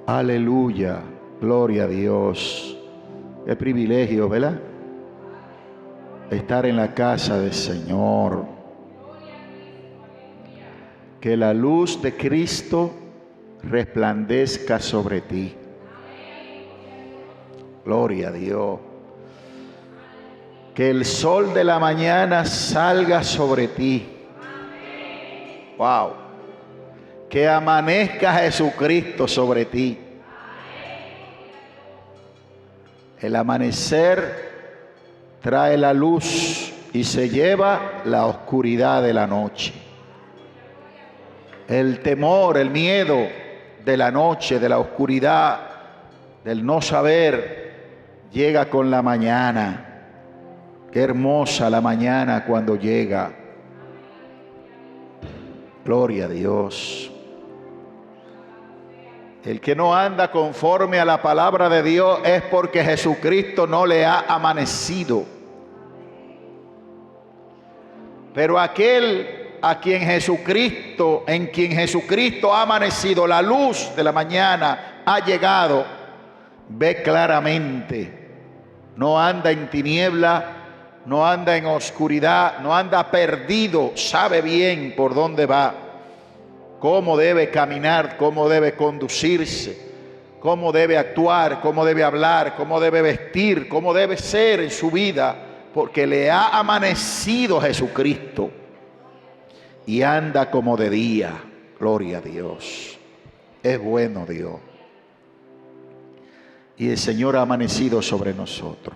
Aleluya, gloria a Dios. Qué privilegio, ¿verdad? Estar en la casa del Señor. Que la luz de Cristo resplandezca sobre ti. Gloria a Dios. Que el sol de la mañana salga sobre ti. Wow. Que amanezca Jesucristo sobre ti. El amanecer trae la luz y se lleva la oscuridad de la noche. El temor, el miedo de la noche, de la oscuridad, del no saber, llega con la mañana. Qué hermosa la mañana cuando llega. Gloria a Dios. El que no anda conforme a la palabra de Dios es porque Jesucristo no le ha amanecido. Pero aquel en quien Jesucristo ha amanecido, la luz de la mañana ha llegado, ve claramente. No anda en tiniebla, no anda en oscuridad, no anda perdido, sabe bien por dónde va, cómo debe caminar, cómo debe conducirse, cómo debe actuar, cómo debe hablar, cómo debe vestir, cómo debe ser en su vida, porque le ha amanecido Jesucristo y anda como de día. Gloria a Dios. Es bueno Dios. Y el Señor ha amanecido sobre nosotros.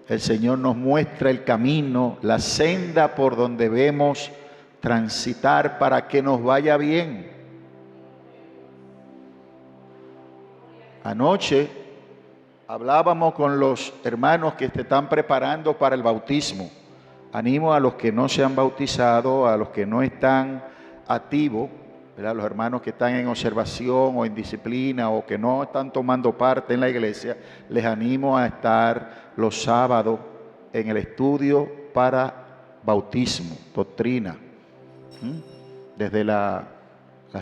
El Señor nos muestra el camino, la senda por donde debemos transitar para que nos vaya bien. Anoche hablábamos con los hermanos que se están preparando para el bautismo. Animo a los que no se han bautizado, a los que no están activos, ¿verdad? Los hermanos que están en observación o en disciplina o que no están tomando parte en la iglesia, les animo a estar los sábados en el estudio para bautismo, doctrina. Desde las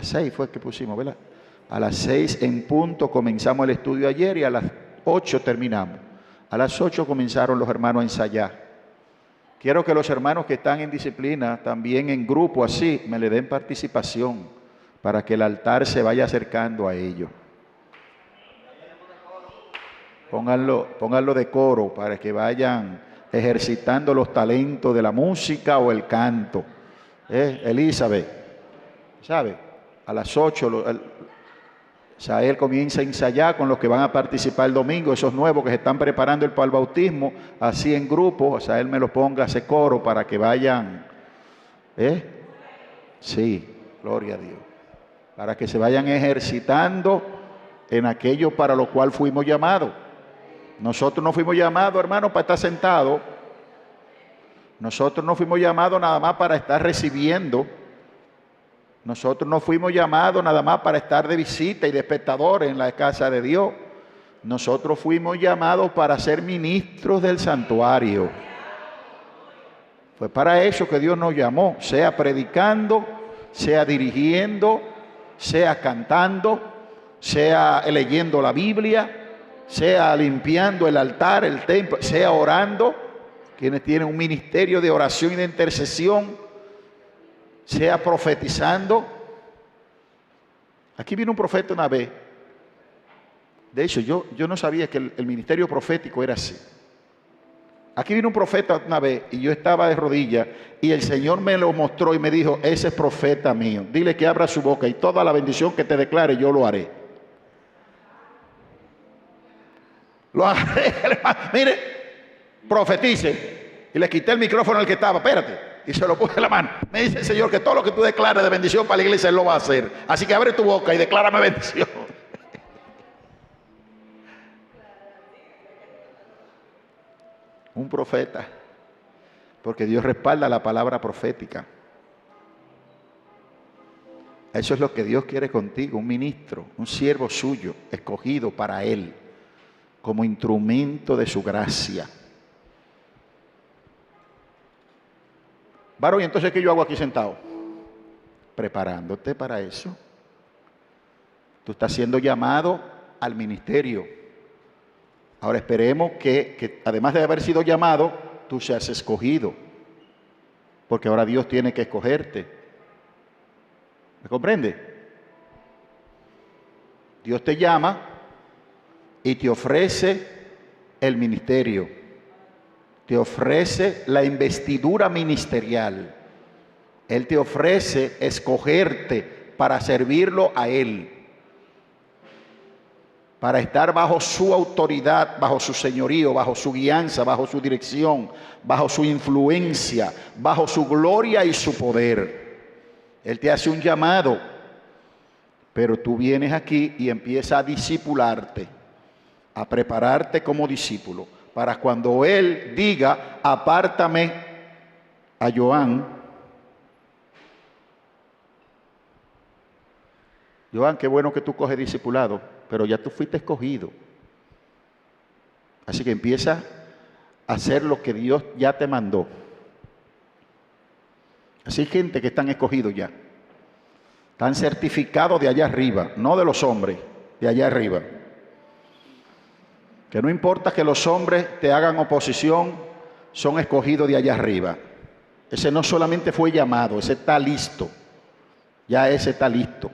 6 fue que pusimos, ¿verdad? A las 6 en punto comenzamos el estudio ayer y a las 8 terminamos. A las 8 comenzaron los hermanos a ensayar. Quiero que los hermanos que están en disciplina, también en grupo así, me le den participación para que el altar se vaya acercando a ellos. Pónganlo de coro para que vayan ejercitando los talentos de la música o el canto. Elizabeth, ¿sabe? A las 8, él comienza a ensayar con los que van a participar el domingo, esos nuevos que se están preparando para el bautismo, así en grupo. Él me lo ponga ese coro para que vayan. Sí, gloria a Dios. Para que se vayan ejercitando en aquello para lo cual fuimos llamados. Nosotros no fuimos llamados, hermanos, para estar sentados. Nosotros no fuimos llamados nada más para estar recibiendo. Nosotros no fuimos llamados nada más para estar de visita y de espectadores en la casa de Dios. Nosotros fuimos llamados para ser ministros del santuario. Fue para eso que Dios nos llamó, sea predicando, sea dirigiendo, sea cantando, sea leyendo la Biblia, sea limpiando el altar, el templo, sea orando, quienes tienen un ministerio de oración y de intercesión, sea profetizando. Aquí vino un profeta una vez. De hecho, yo no sabía que el ministerio profético era así. Aquí vino un profeta una vez y yo estaba de rodillas y el Señor me lo mostró y me dijo: ese es profeta mío, dile que abra su boca y toda la bendición que te declare yo lo haré. Lo haré, hermano. Mire, profetice. Y le quité el micrófono al que estaba, espérate, y se lo puse en la mano. Me dice el Señor que todo lo que tú declares de bendición para la iglesia Él lo va a hacer, así que abre tu boca y declárame bendición. Un profeta, porque Dios respalda la palabra profética. Eso es lo que Dios quiere contigo, un ministro, un siervo suyo, escogido para Él, como instrumento de su gracia. Varón, ¿y entonces qué yo hago aquí sentado? Preparándote para eso. Tú estás siendo llamado al ministerio. Ahora esperemos que además de haber sido llamado, tú seas escogido. Porque ahora Dios tiene que escogerte. ¿Me comprende? Dios te llama y te ofrece el ministerio. Te ofrece la investidura ministerial. Él te ofrece escogerte para servirlo a Él. Para estar bajo su autoridad, bajo su señorío, bajo su guianza, bajo su dirección, bajo su influencia, bajo su gloria y su poder. Él te hace un llamado, pero tú vienes aquí y empiezas a discipularte, a prepararte como discípulo, para cuando Él diga, apártame a Joan. Joan, qué bueno que tú coges discipulado, pero ya tú fuiste escogido. Así que empieza a hacer lo que Dios ya te mandó. Así hay gente que están escogidos ya. Están certificados de allá arriba, no de los hombres, de allá arriba. Que no importa que los hombres te hagan oposición, son escogidos de allá arriba. Ese no solamente fue llamado, ese está listo. Ya ese está listo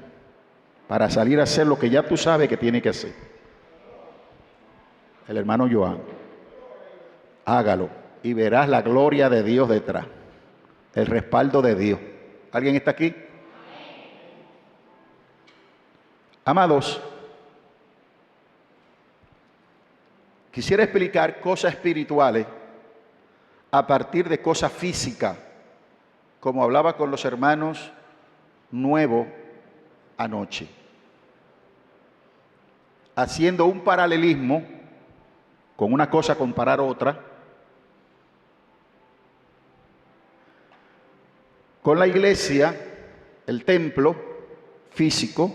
para salir a hacer lo que ya tú sabes que tiene que hacer. El hermano Joan, hágalo y verás la gloria de Dios detrás, el respaldo de Dios. ¿Alguien está aquí? Amados, quisiera explicar cosas espirituales a partir de cosas físicas, como hablaba con los hermanos nuevos anoche, haciendo un paralelismo con una cosa comparar otra, con la iglesia, el templo físico,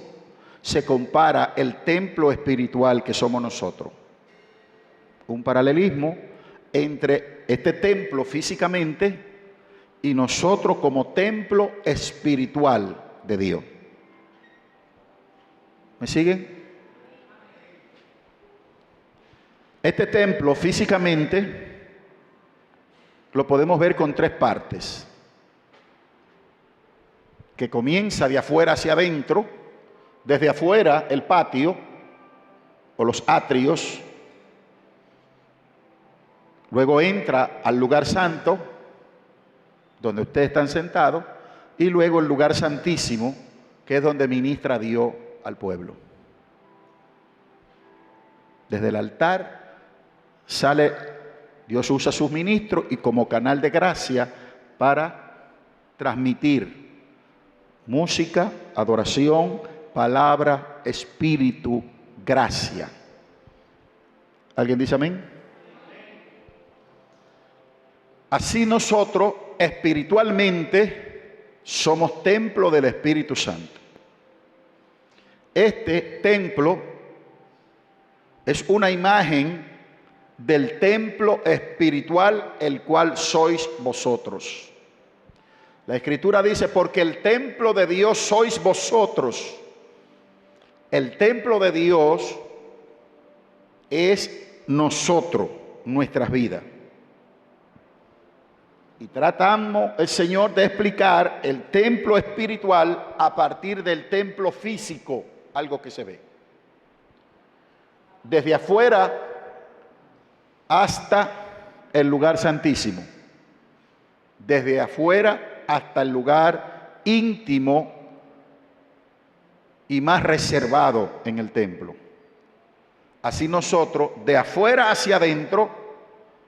se compara el templo espiritual que somos nosotros. Un paralelismo entre este templo físicamente y nosotros como templo espiritual de Dios. ¿Me siguen? Este templo físicamente lo podemos ver con tres partes, que comienza de afuera hacia adentro. Desde afuera el patio o los atrios, luego entra al lugar santo, donde ustedes están sentados, y luego el lugar santísimo, que es donde ministra Dios al pueblo. Desde el altar sale, Dios usa a sus ministros y como canal de gracia para transmitir música, adoración, palabra, espíritu, gracia. ¿Alguien dice amén? Así nosotros espiritualmente somos templo del Espíritu Santo. Este templo es una imagen del templo espiritual, el cual sois vosotros. La Escritura dice, porque el templo de Dios sois vosotros. El templo de Dios es nosotros, nuestras vidas. Y tratamos el Señor de explicar el templo espiritual a partir del templo físico, algo que se ve. Desde afuera hasta el lugar santísimo. Desde afuera hasta el lugar íntimo y más reservado en el templo. Así nosotros, de afuera hacia adentro,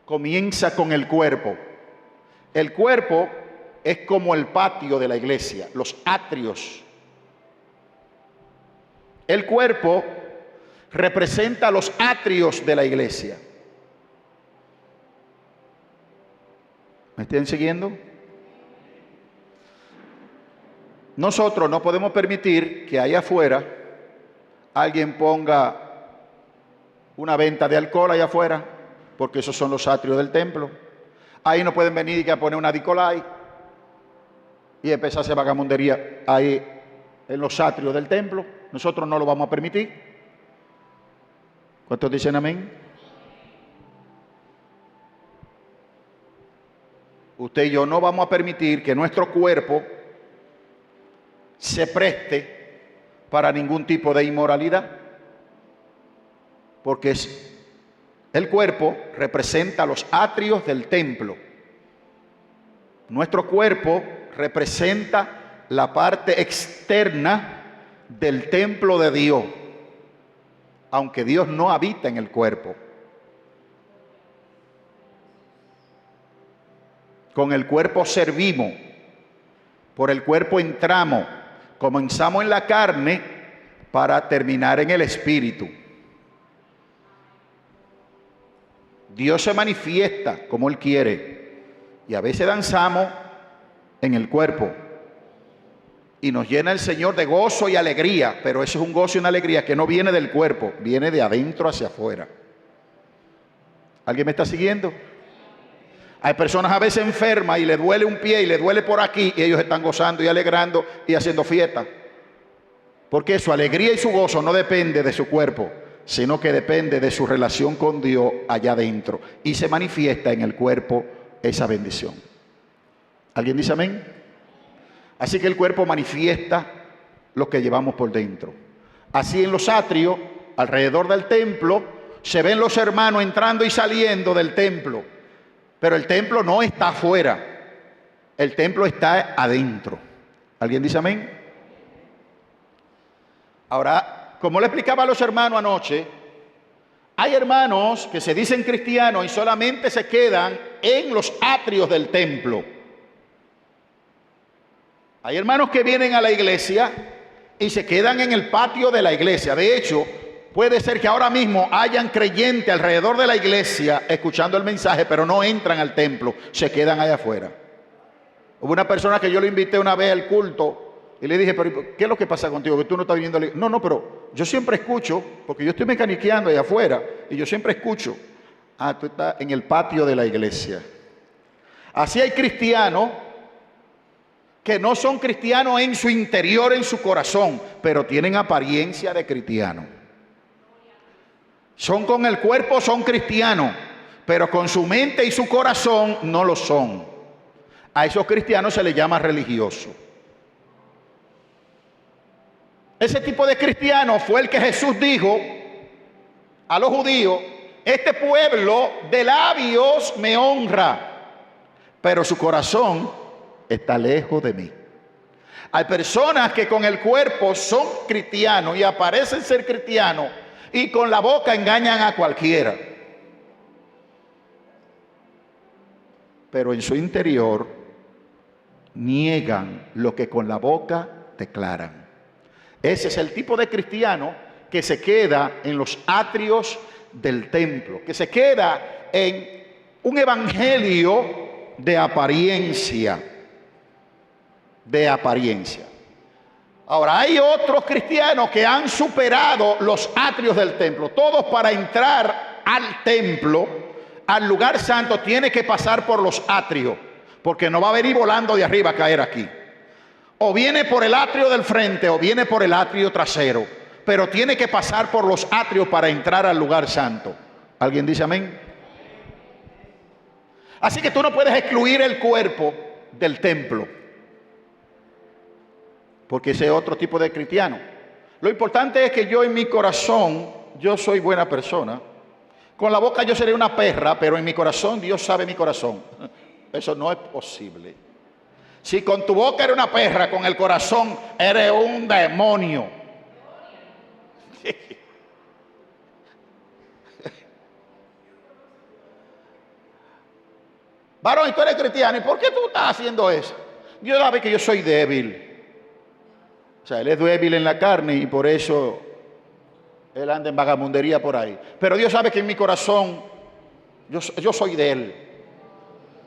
comienza con el cuerpo. El cuerpo es como el patio de la iglesia, los atrios. El cuerpo representa los atrios de la iglesia. ¿Me están siguiendo? Nosotros no podemos permitir que allá afuera alguien ponga una venta de alcohol allá afuera, porque esos son los atrios del templo. Ahí no pueden venir y a poner una Nicolai y empezar a hacer vagamundería ahí en los atrios del templo. Nosotros no lo vamos a permitir. ¿Cuántos dicen amén? Usted y yo no vamos a permitir que nuestro cuerpo se preste para ningún tipo de inmoralidad, porque el cuerpo representa los atrios del templo. Nuestro cuerpo representa la parte externa del templo de Dios, aunque Dios no habita en el cuerpo. Con el cuerpo servimos, por el cuerpo entramos, comenzamos en la carne para terminar en el espíritu. Dios se manifiesta como Él quiere y a veces danzamos en el cuerpo y nos llena el Señor de gozo y alegría, pero eso es un gozo y una alegría que no viene del cuerpo, viene de adentro hacia afuera. ¿Alguien me está siguiendo? Hay personas a veces enfermas y le duele un pie y le duele por aquí y ellos están gozando y alegrando y haciendo fiesta. Porque su alegría y su gozo no depende de su cuerpo, sino que depende de su relación con Dios allá adentro. Y se manifiesta en el cuerpo esa bendición. ¿Alguien dice amén? Así que el cuerpo manifiesta lo que llevamos por dentro. Así en los atrios, alrededor del templo, se ven los hermanos entrando y saliendo del templo. Pero el templo no está afuera, el templo está adentro. ¿Alguien dice amén? Ahora, como le explicaba a los hermanos anoche, hay hermanos que se dicen cristianos y solamente se quedan en los atrios del templo. Hay hermanos que vienen a la iglesia y se quedan en el patio de la iglesia. De hecho, puede ser que ahora mismo hayan creyentes alrededor de la iglesia escuchando el mensaje, pero no entran al templo, se quedan allá afuera. Hubo una persona que yo lo invité una vez al culto y le dije, pero ¿qué es lo que pasa contigo? Que tú no estás viniendo a la iglesia. No, pero yo siempre escucho, porque yo estoy mecaniqueando allá afuera y yo siempre escucho. Ah, tú estás en el patio de la iglesia. Así hay cristianos que no son cristianos en su interior, en su corazón, pero tienen apariencia de cristiano. Son con el cuerpo, son cristianos, pero con su mente y su corazón no lo son. A esos cristianos se les llama religioso. Ese tipo de cristiano fue el que Jesús dijo a los judíos: este pueblo de labios me honra, pero su corazón está lejos de mí. Hay personas que con el cuerpo son cristianos y aparecen ser cristianos, y con la boca engañan a cualquiera. Pero en su interior niegan lo que con la boca declaran. Ese es el tipo de cristiano que se queda en los atrios del templo, que se queda en un evangelio de apariencia. De apariencia. Ahora, hay otros cristianos que han superado los atrios del templo. Todos, para entrar al templo, al lugar santo, tiene que pasar por los atrios, porque no va a venir volando de arriba a caer aquí. O viene por el atrio del frente o viene por el atrio trasero, pero tiene que pasar por los atrios para entrar al lugar santo. ¿Alguien dice amén? Así que tú no puedes excluir el cuerpo del templo, porque ese es otro tipo de cristiano. Lo importante es que yo en mi corazón, yo soy buena persona. Con la boca yo seré una perra, pero en mi corazón Dios sabe mi corazón. Eso no es posible. Si con tu boca eres una perra, con el corazón eres un demonio. Varón, y tú eres cristiano, ¿y por qué tú estás haciendo eso? Dios sabe que yo soy débil. O sea, él es débil en la carne y por eso él anda en vagabundería por ahí. Pero Dios sabe que en mi corazón yo soy de él.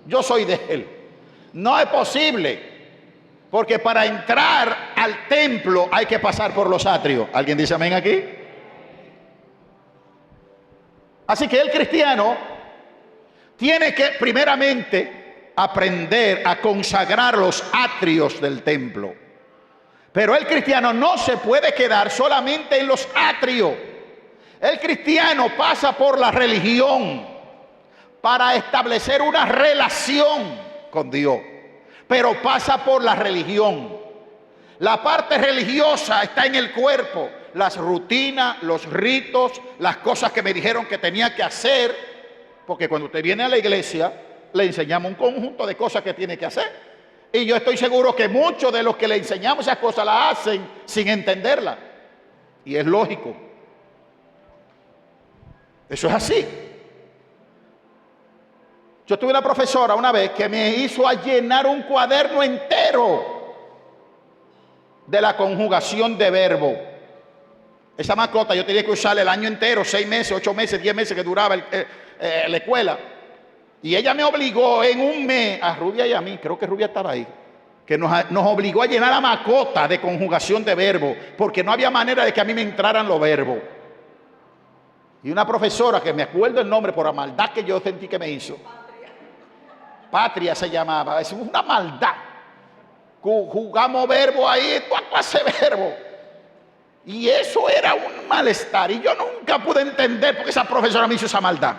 Yo soy de él. No es posible, porque para entrar al templo hay que pasar por los atrios. ¿Alguien dice amén aquí? Así que el cristiano tiene que primeramente aprender a consagrar los atrios del templo. Pero el cristiano no se puede quedar solamente en los atrios. El cristiano pasa por la religión para establecer una relación con Dios, pero pasa por la religión. La parte religiosa está en el cuerpo, las rutinas, los ritos, las cosas que me dijeron que tenía que hacer, porque cuando usted viene a la iglesia le enseñamos un conjunto de cosas que tiene que hacer. Y yo estoy seguro que muchos de los que le enseñamos esas cosas las hacen sin entenderlas. Y es lógico. Eso es así. Yo tuve una profesora una vez que me hizo a llenar un cuaderno entero de la conjugación de verbo. Esa mascota yo tenía que usarla el año entero, 6 meses, 8 meses, 10 meses que duraba la escuela. Y ella me obligó en un mes, a Rubia y a mí, creo que Rubia estaba ahí, que nos obligó a llenar la mascota de conjugación de verbo, porque no había manera de que a mí me entraran los verbos. Y una profesora, que me acuerdo el nombre por la maldad que yo sentí que me hizo, Patria se llamaba, es una maldad. Jugamos verbo ahí, toda clase de verbo. Y eso era un malestar, y yo nunca pude entender por qué esa profesora me hizo esa maldad.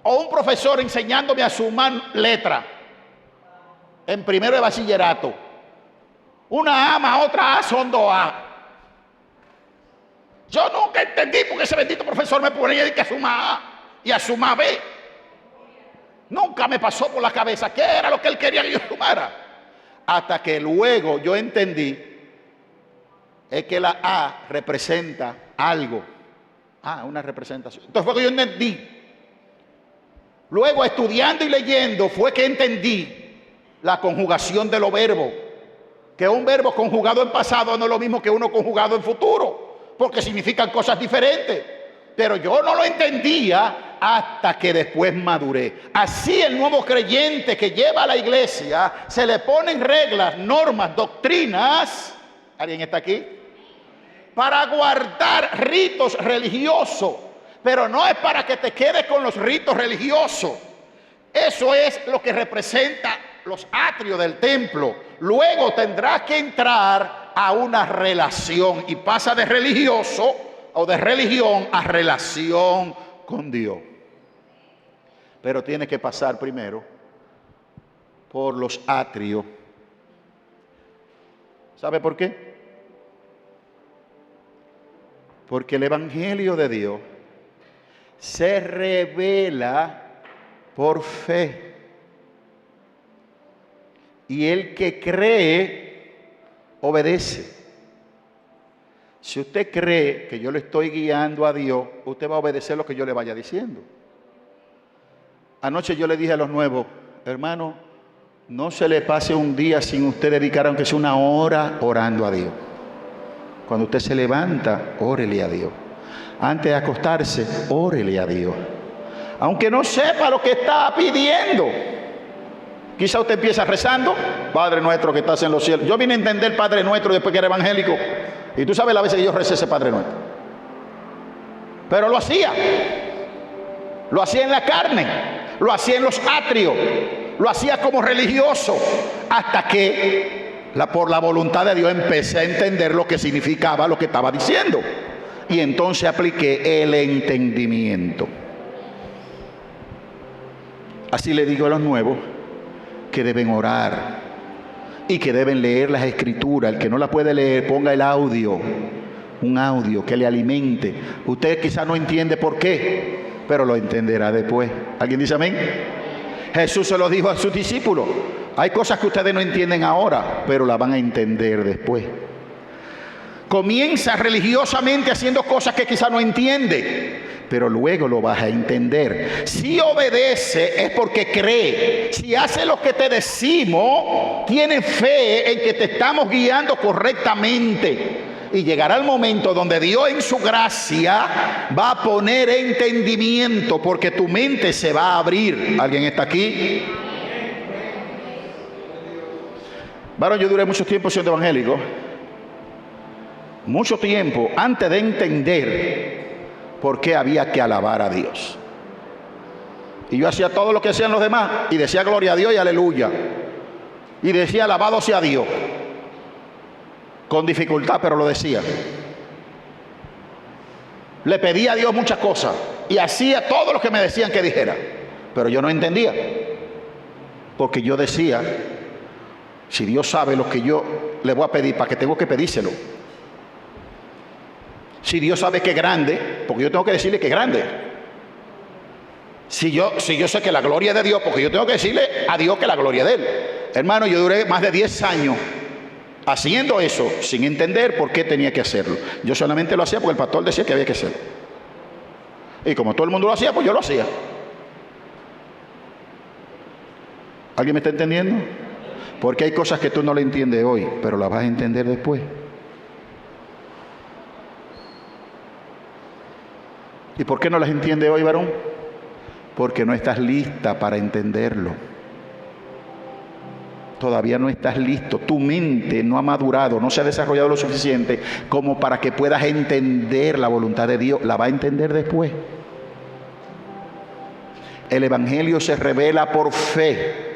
O un profesor enseñándome a sumar letra en primero de bachillerato. Una A más otra A son 2A. Yo nunca entendí por qué ese bendito profesor me ponía a sumar A y a sumar B. Nunca me pasó por la cabeza qué era lo que él quería que yo sumara. Hasta que luego yo entendí es que la A representa algo. Una representación. Entonces fue que yo entendí. Luego, estudiando y leyendo, fue que entendí la conjugación de los verbos. Que un verbo conjugado en pasado no es lo mismo que uno conjugado en futuro, porque significan cosas diferentes. Pero yo no lo entendía hasta que después maduré. Así el nuevo creyente que lleva a la iglesia, se le ponen reglas, normas, doctrinas. ¿Alguien está aquí? Para guardar ritos religiosos. Pero no es para que te quedes con los ritos religiosos. Eso es lo que representa los atrios del templo. Luego tendrás que entrar a una relación y pasa de religioso o de religión a relación con Dios. Pero tiene que pasar primero por los atrios. ¿Sabe por qué? Porque el Evangelio de Dios se revela por fe. Y el que cree, obedece. Si usted cree que yo le estoy guiando a Dios, usted va a obedecer lo que yo le vaya diciendo. Anoche yo le dije a los nuevos, hermano, no se le pase un día sin usted dedicar aunque sea una hora orando a Dios. Cuando usted se levanta, órele a Dios. Antes de acostarse, órele a Dios. Aunque no sepa lo que está pidiendo. Quizá usted empieza rezando, Padre nuestro que estás en los cielos. Yo vine a entender Padre nuestro después que era evangélico. Y tú sabes la veces que yo recé ese Padre nuestro. Pero lo hacía. Lo hacía en la carne. Lo hacía en los atrios. Lo hacía como religioso. Hasta que por la voluntad de Dios empecé a entender lo que significaba lo que estaba diciendo. Y entonces apliqué el entendimiento. Así le digo a los nuevos que deben orar y que deben leer las escrituras. El que no la puede leer, ponga el audio, un audio que le alimente. Usted quizá no entiende por qué, pero lo entenderá después. ¿Alguien dice amén? Jesús se lo dijo a sus discípulos. Hay cosas que ustedes no entienden ahora, pero las van a entender después. Comienza religiosamente haciendo cosas que quizá no entiende, pero luego lo vas a entender. Si obedece es porque cree. Si hace lo que te decimos, tiene fe en que te estamos guiando correctamente. Y llegará el momento donde Dios en su gracia va a poner entendimiento, porque tu mente se va a abrir. ¿Alguien está aquí? Bueno, yo duré mucho tiempo siendo evangélico. Mucho tiempo antes de entender por qué había que alabar a Dios. Y yo hacía todo lo que hacían los demás y decía gloria a Dios y aleluya. Y decía alabado sea Dios. con dificultad, pero lo decía. Le pedía a Dios muchas cosas y hacía todo lo que me decían que dijera, pero yo no entendía, porque yo decía, si Dios sabe lo que yo le voy a pedir, ¿para qué tengo que pedírselo? Si Dios sabe que es grande, porque yo tengo que decirle que es grande. Si yo sé que la gloria es de Dios, porque yo tengo que decirle a Dios que la gloria es de Él. Hermano, yo duré más de 10 años haciendo eso sin entender por qué tenía que hacerlo. Yo solamente lo hacía porque el pastor decía que había que hacerlo. Y como todo el mundo lo hacía, pues yo lo hacía. ¿Alguien me está entendiendo? Porque hay cosas que tú no le entiendes hoy, pero las vas a entender después. ¿Y por qué no las entiendes hoy, varón? Porque no estás lista para entenderlo. Todavía no estás listo. Tu mente no ha madurado, no se ha desarrollado lo suficiente como para que puedas entender la voluntad de Dios. La va a entender después. El Evangelio se revela por fe.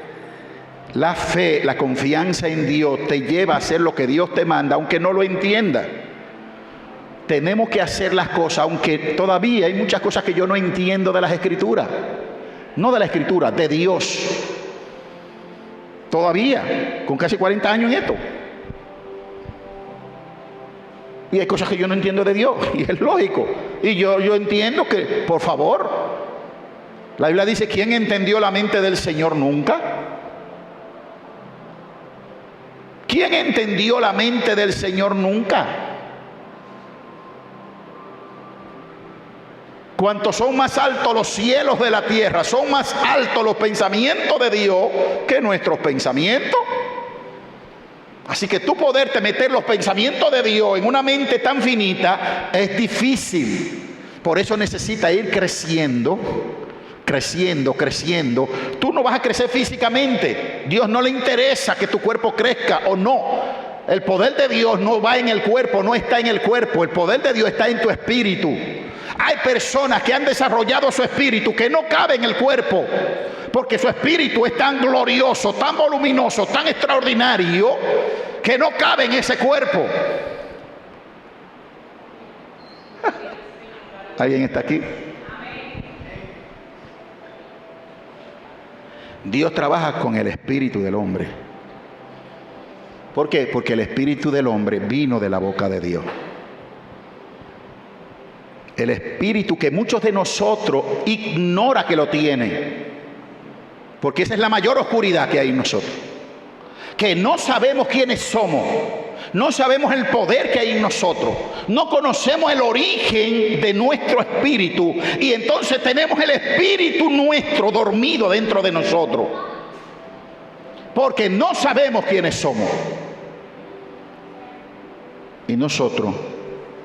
La fe, la confianza en Dios te lleva a hacer lo que Dios te manda, aunque no lo entienda. Tenemos que hacer las cosas, aunque todavía hay muchas cosas que yo no entiendo de las Escrituras. No de la Escritura, de Dios. Todavía, con casi 40 años en esto. Y hay cosas que yo no entiendo de Dios, y es lógico. Y yo entiendo que, por favor, la Biblia dice, ¿quién entendió la mente del Señor nunca? ¿Quién entendió la mente del Señor nunca? Cuanto son más altos los cielos de la tierra, son más altos los pensamientos de Dios que nuestros pensamientos. Así que tú poderte meter los pensamientos de Dios en una mente tan finita es difícil. Por eso necesita ir creciendo, creciendo, creciendo. Tú no vas a crecer físicamente. Dios no le interesa que tu cuerpo crezca o no. El poder de Dios no va en el cuerpo, no está en el cuerpo. El poder de Dios está en tu espíritu. Hay personas que han desarrollado su espíritu que no cabe en el cuerpo, porque su espíritu es tan glorioso, tan voluminoso, tan extraordinario, que no cabe en ese cuerpo. ¿Alguien está aquí? Dios trabaja con el espíritu del hombre. ¿Por qué? Porque el espíritu del hombre vino de la boca de Dios. El espíritu que muchos de nosotros ignora que lo tienen, porque esa es la mayor oscuridad que hay en nosotros, que no sabemos quiénes somos, no sabemos el poder que hay en nosotros, no conocemos el origen de nuestro espíritu, y entonces tenemos el espíritu nuestro dormido dentro de nosotros, porque no sabemos quiénes somos. Y nosotros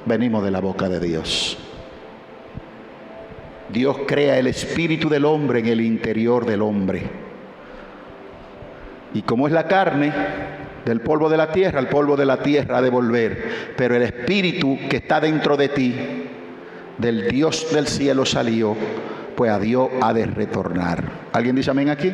venimos de la boca de Dios. Dios crea el espíritu del hombre en el interior del hombre. Y como es la carne, del polvo de la tierra, al polvo de la tierra ha de volver. Pero el espíritu que está dentro de ti, del Dios del cielo salió, pues a Dios ha de retornar. ¿Alguien dice amén aquí?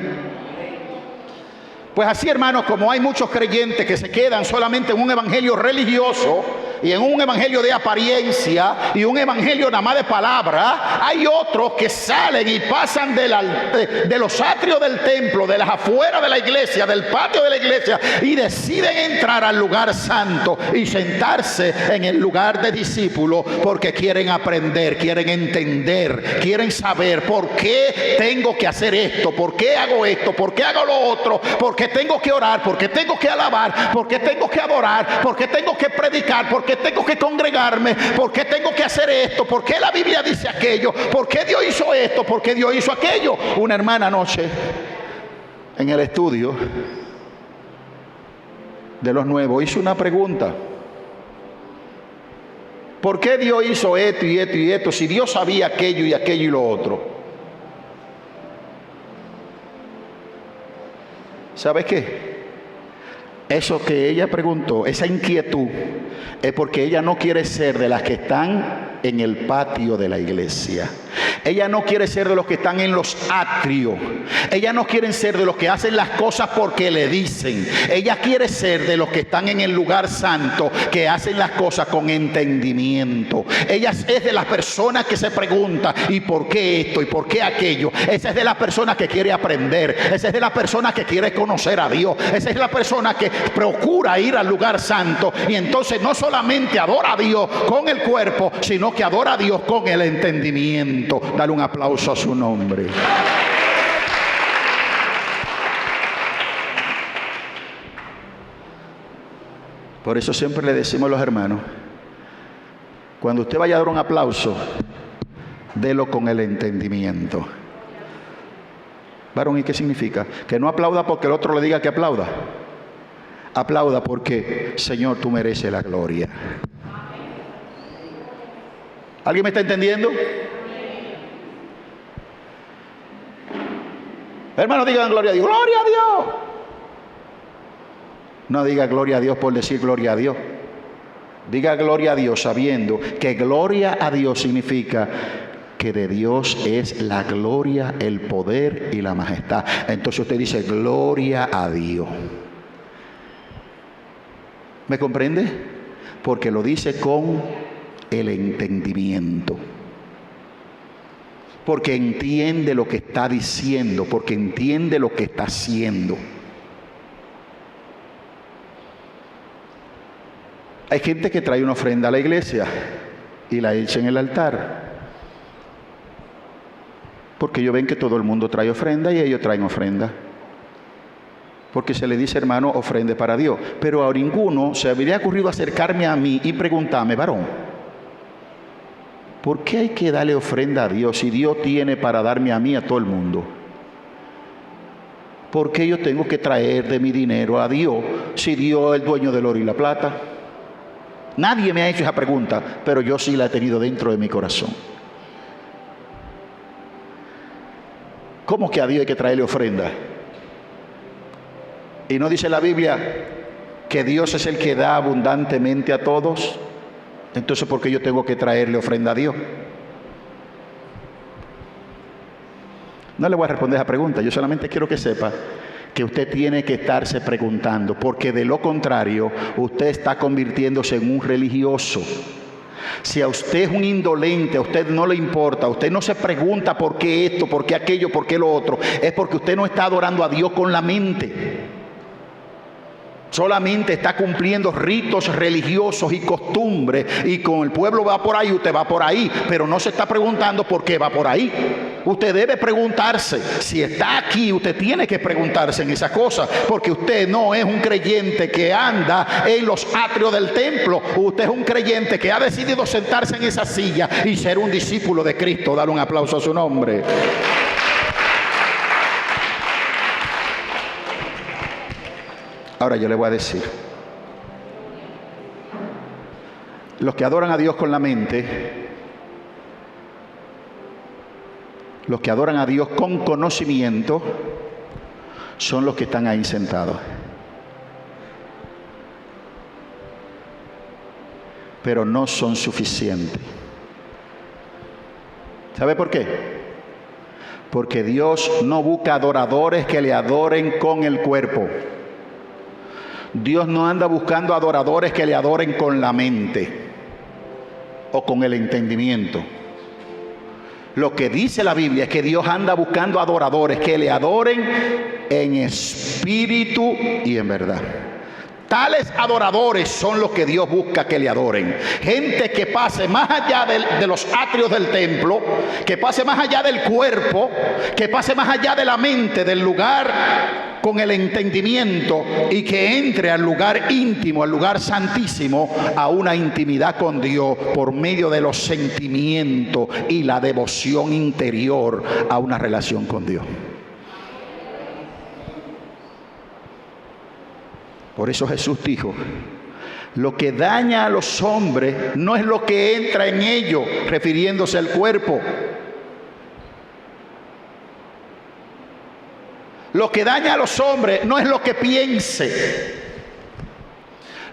Pues así, hermanos, como hay muchos creyentes que se quedan solamente en un evangelio religioso y en un evangelio de apariencia y un evangelio nada más de palabra, hay otros que salen y pasan de los atrios del templo, de las afueras de la iglesia, del patio de la iglesia, y deciden entrar al lugar santo y sentarse en el lugar de discípulos, porque quieren aprender, quieren entender, quieren saber por qué tengo que hacer esto, por qué hago esto, por qué hago lo otro, por qué tengo que orar, por qué tengo que alabar, por qué tengo que adorar, por qué tengo que predicar, por qué tengo que congregarme, por qué tengo que hacer esto, por qué la Biblia dice aquello, por qué Dios hizo esto, por qué Dios hizo aquello. Una hermana anoche en el estudio de los nuevos hizo una pregunta: ¿por qué Dios hizo esto y esto y esto si Dios sabía aquello y aquello y lo otro? ¿Sabes qué? Eso que ella preguntó, esa inquietud, es porque ella no quiere ser de las que están en el patio de la iglesia. Ella no quiere ser de los que están en los atrios. Ella no quiere ser de los que hacen las cosas porque le dicen. Ella quiere ser de los que están en el lugar santo, que hacen las cosas con entendimiento. Ella es de las personas que se pregunta, ¿y por qué esto? ¿Y por qué aquello? Esa es de las personas que quiere aprender. Esa es de las personas que quiere conocer a Dios. Esa es la persona que procura ir al lugar santo. Y entonces no solamente adora a Dios con el cuerpo, sino que adora a Dios con el entendimiento. Dale un aplauso a su nombre. Por eso siempre le decimos a los hermanos, cuando usted vaya a dar un aplauso, délo con el entendimiento. Varón, ¿y qué significa? Que no aplauda porque el otro le diga que aplauda. Aplauda porque, Señor, tú mereces la gloria. ¿Alguien me está entendiendo? Hermanos, digan gloria a Dios. ¡Gloria a Dios! No diga gloria a Dios por decir gloria a Dios. Diga gloria a Dios sabiendo que gloria a Dios significa que de Dios es la gloria, el poder y la majestad. Entonces usted dice gloria a Dios. ¿Me comprende? Porque lo dice con el entendimiento. Porque entiende lo que está diciendo, porque entiende lo que está haciendo. Hay gente que trae una ofrenda a la iglesia y la echa en el altar. Porque ellos ven que todo el mundo trae ofrenda y ellos traen ofrenda. Porque se le dice, hermano, ofrende para Dios. Pero a ninguno se habría ocurrido acercarme a mí y preguntarme, varón, ¿por qué hay que darle ofrenda a Dios si Dios tiene para darme a mí, a todo el mundo? ¿Por qué yo tengo que traer de mi dinero a Dios si Dios es el dueño del oro y la plata? Nadie me ha hecho esa pregunta, pero yo sí la he tenido dentro de mi corazón. ¿Cómo que a Dios hay que traerle ofrenda? ¿Y no dice la Biblia que Dios es el que da abundantemente a todos? Entonces, ¿por qué yo tengo que traerle ofrenda a Dios? No le voy a responder esa pregunta. Yo solamente quiero que sepa que usted tiene que estarse preguntando, porque de lo contrario, usted está convirtiéndose en un religioso. Si a usted es un indolente, a usted no le importa, usted no se pregunta por qué esto, por qué aquello, por qué lo otro, es porque usted no está adorando a Dios con la mente. Solamente está cumpliendo ritos religiosos y costumbres, y con el pueblo va por ahí, usted va por ahí, pero no se está preguntando por qué va por ahí. Usted debe preguntarse, si está aquí, usted tiene que preguntarse en esas cosas, porque usted no es un creyente que anda en los atrios del templo. Usted es un creyente que ha decidido sentarse en esa silla y ser un discípulo de Cristo. Dale un aplauso a su nombre. Ahora yo le voy a decir, los que adoran a Dios con la mente, los que adoran a Dios con conocimiento, son los que están ahí sentados. Pero no son suficientes. ¿Sabe por qué? Porque Dios no busca adoradores que le adoren con el cuerpo. Dios no anda buscando adoradores que le adoren con la mente o con el entendimiento. Lo que dice la Biblia es que Dios anda buscando adoradores que le adoren en espíritu y en verdad. Tales adoradores son los que Dios busca que le adoren. Gente que pase más allá de los atrios del templo, que pase más allá del cuerpo, que pase más allá de la mente, del lugar con el entendimiento, y que entre al lugar íntimo, al lugar santísimo, a una intimidad con Dios por medio de los sentimientos y la devoción interior a una relación con Dios. Por eso Jesús dijo, lo que daña a los hombres no es lo que entra en ellos, refiriéndose al cuerpo. Lo que daña a los hombres no es lo que piense.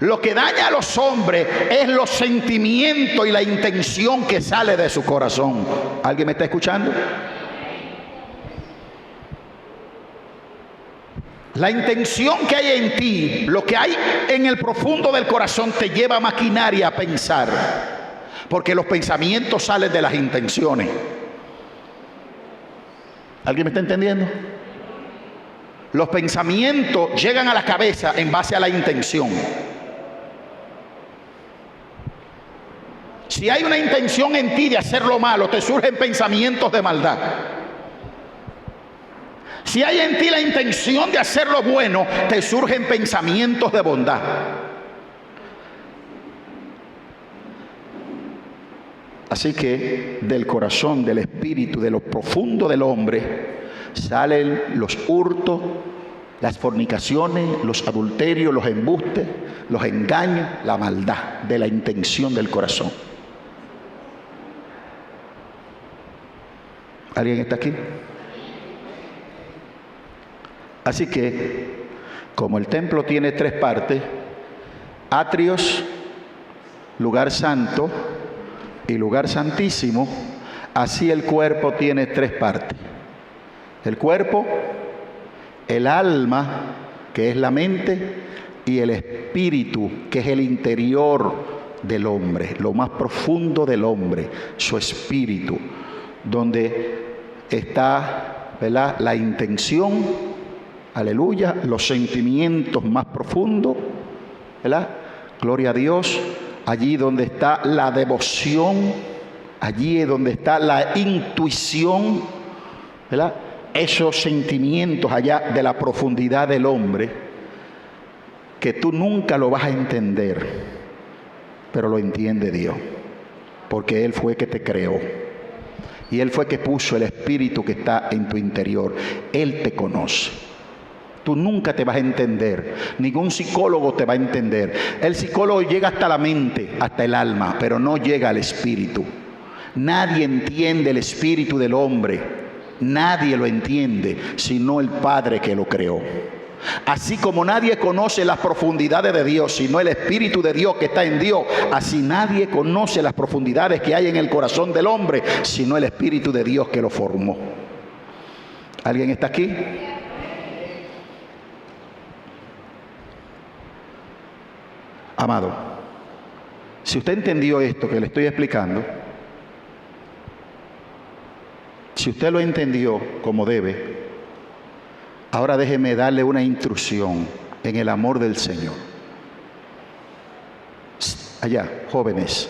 Lo que daña a los hombres es los sentimientos y la intención que sale de su corazón. ¿Alguien me está escuchando? La intención que hay en ti, lo que hay en el profundo del corazón, te lleva a maquinar y a pensar. Porque los pensamientos salen de las intenciones. ¿Alguien me está entendiendo? Los pensamientos llegan a la cabeza en base a la intención. Si hay una intención en ti de hacer lo malo, te surgen pensamientos de maldad. Si hay en ti la intención de hacer lo bueno, te surgen pensamientos de bondad. Así que del corazón, del espíritu, de lo profundo del hombre, salen los hurtos, las fornicaciones, los adulterios, los embustes, los engaños, la maldad de la intención del corazón. ¿Alguien está aquí? Así que, como el templo tiene 3 partes, atrios, lugar santo y lugar santísimo, así el cuerpo tiene 3 partes. El cuerpo, el alma, que es la mente, y el espíritu, que es el interior del hombre, lo más profundo del hombre, su espíritu, donde está, ¿verdad?, la intención, aleluya, los sentimientos más profundos, ¿verdad? Gloria a Dios. Allí donde está la devoción, allí es donde está la intuición, ¿verdad? Esos sentimientos allá de la profundidad del hombre, que tú nunca lo vas a entender, pero lo entiende Dios, porque Él fue que te creó. Y Él fue que puso el espíritu que está en tu interior. Él te conoce. Tú nunca te vas a entender. Ningún psicólogo te va a entender. El psicólogo llega hasta la mente, hasta el alma, pero no llega al espíritu. Nadie entiende el espíritu del hombre. Nadie lo entiende, sino el Padre que lo creó. Así como nadie conoce las profundidades de Dios, sino el Espíritu de Dios que está en Dios, así nadie conoce las profundidades que hay en el corazón del hombre, sino el Espíritu de Dios que lo formó. ¿Alguien está aquí? Amado, si usted entendió esto que le estoy explicando, si usted lo entendió como debe, ahora déjeme darle una instrucción en el amor del Señor. Allá, jóvenes,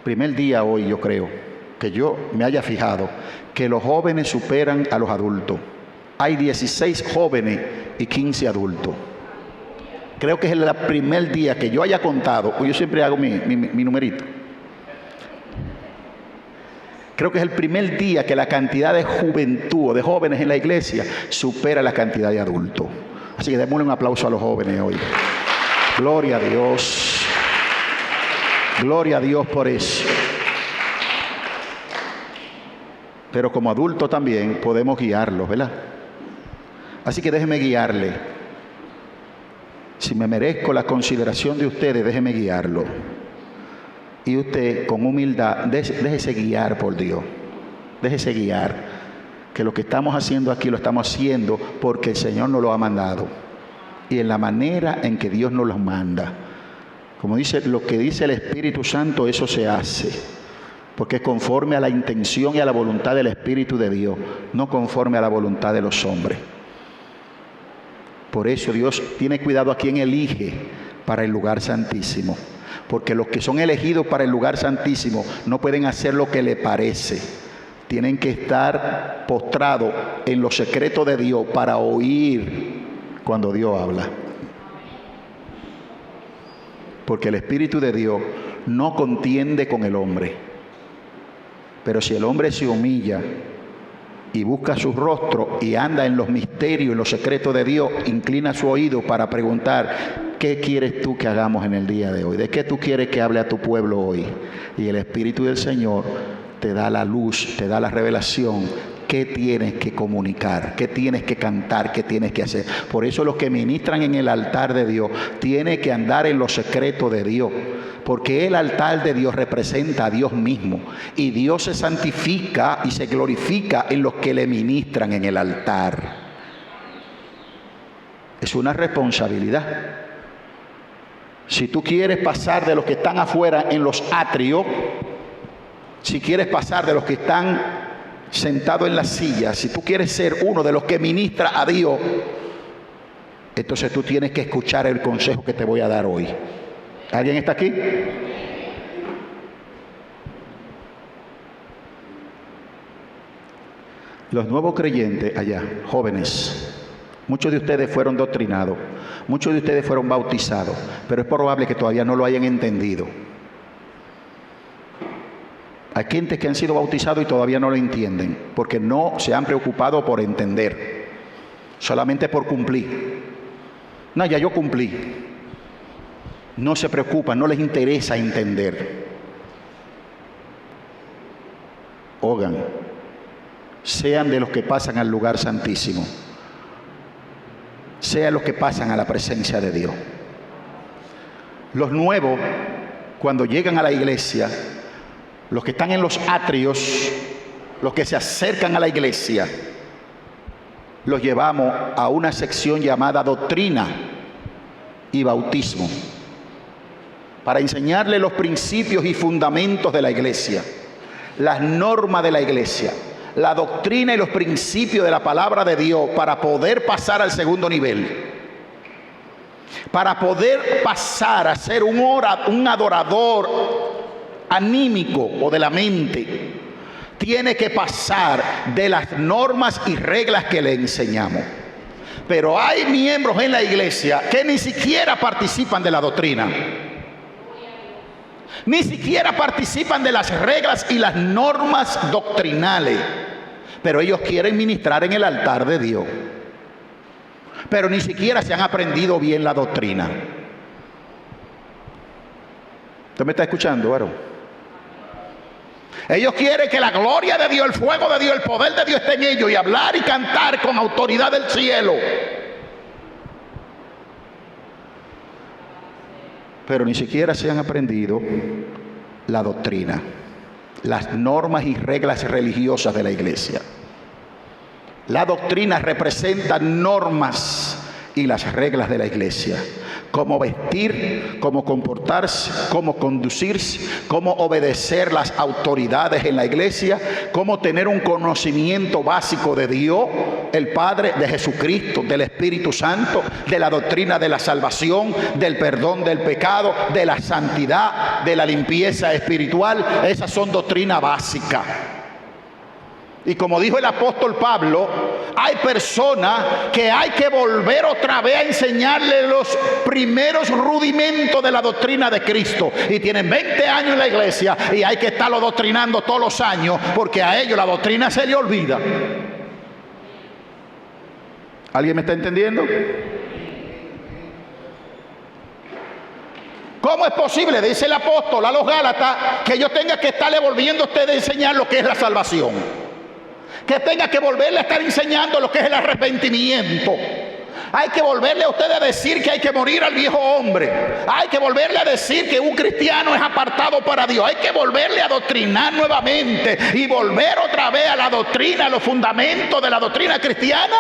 primer día hoy yo creo que yo me haya fijado que los jóvenes superan a los adultos. Hay 16 jóvenes y 15 adultos. Creo que es el primer día que yo haya contado, o yo siempre hago mi numerito. Creo que es el primer día que la cantidad de juventud o de jóvenes en la iglesia supera la cantidad de adultos. Así que démosle un aplauso a los jóvenes hoy. Gloria a Dios. Gloria a Dios por eso. Pero como adultos también podemos guiarlos, ¿verdad? Así que déjeme guiarle. Si me merezco la consideración de ustedes, déjeme guiarlo. Y usted, con humildad, déjese guiar por Dios. Déjese guiar. Que lo que estamos haciendo aquí lo estamos haciendo porque el Señor nos lo ha mandado. Y en la manera en que Dios nos lo manda. Como dice, lo que dice el Espíritu Santo, eso se hace. Porque es conforme a la intención y a la voluntad del Espíritu de Dios. No conforme a la voluntad de los hombres. Por eso Dios tiene cuidado a quien elige para el lugar santísimo. Porque los que son elegidos para el lugar santísimo no pueden hacer lo que les parece. Tienen que estar postrados en los secretos de Dios para oír cuando Dios habla. Porque el Espíritu de Dios no contiende con el hombre. Pero si el hombre se humilla y busca su rostro y anda en los misterios y los secretos de Dios, inclina su oído para preguntar: ¿qué quieres tú que hagamos en el día de hoy? ¿De qué tú quieres que hable a tu pueblo hoy? Y el Espíritu del Señor te da la luz, te da la revelación, qué tienes que comunicar, qué tienes que cantar, qué tienes que hacer. Por eso los que ministran en el altar de Dios tienen que andar en los secretos de Dios, porque el altar de Dios representa a Dios mismo, y Dios se santifica y se glorifica en los que le ministran en el altar. Es una responsabilidad. Si tú quieres pasar de los que están afuera en los atrios, si quieres pasar de los que están sentados en las sillas, si tú quieres ser uno de los que ministra a Dios, entonces tú tienes que escuchar el consejo que te voy a dar hoy. ¿Alguien está aquí? Los nuevos creyentes allá, jóvenes, muchos de ustedes fueron doctrinados, muchos de ustedes fueron bautizados, pero es probable que todavía no lo hayan entendido. Hay gente que han sido bautizados y todavía no lo entienden, porque no se han preocupado por entender, solamente por cumplir. No, ya yo cumplí. No se preocupan, no les interesa entender. Oigan, sean de los que pasan al lugar santísimo, sean los que pasan a la presencia de Dios. Los nuevos, cuando llegan a la iglesia, los que están en los atrios, los que se acercan a la iglesia, los llevamos a una sección llamada doctrina y bautismo, para enseñarles los principios y fundamentos de la iglesia, las normas de la iglesia, la doctrina y los principios de la palabra de Dios, para poder pasar al segundo nivel, para poder pasar a ser un adorador anímico o de la mente. Tiene que pasar de las normas y reglas que le enseñamos. Pero hay miembros en la iglesia que ni siquiera participan de la doctrina, ni siquiera participan de las reglas y las normas doctrinales, pero ellos quieren ministrar en el altar de Dios, pero ni siquiera se han aprendido bien la doctrina. ¿Usted me está escuchando, varón? Ellos quieren que la gloria de Dios, el fuego de Dios, el poder de Dios esté en ellos, y hablar y cantar con autoridad del cielo, pero ni siquiera se han aprendido la doctrina, las normas y reglas religiosas de la iglesia. La doctrina representa normas y las reglas de la iglesia: cómo vestir, cómo comportarse, cómo conducirse, cómo obedecer las autoridades en la iglesia, cómo tener un conocimiento básico de Dios, el Padre, de Jesucristo, del Espíritu Santo, de la doctrina de la salvación, del perdón del pecado, de la santidad, de la limpieza espiritual. Esas son doctrinas básicas. Y como dijo el apóstol Pablo, hay personas que hay que volver otra vez a enseñarles los primeros rudimentos de la doctrina de Cristo. Y tienen 20 años en la iglesia y hay que estarlo doctrinando todos los años, porque a ellos la doctrina se le olvida. ¿Alguien me está entendiendo? ¿Cómo es posible, dice el apóstol a los Gálatas, que yo tenga que estarle volviendo a ustedes a enseñar lo que es la salvación? Que tenga que volverle a estar enseñando lo que es el arrepentimiento. Hay que volverle a ustedes a decir que hay que morir al viejo hombre. Hay que volverle a decir que un cristiano es apartado para Dios. Hay que volverle a doctrinar nuevamente y volver otra vez a la doctrina, a los fundamentos de la doctrina cristiana.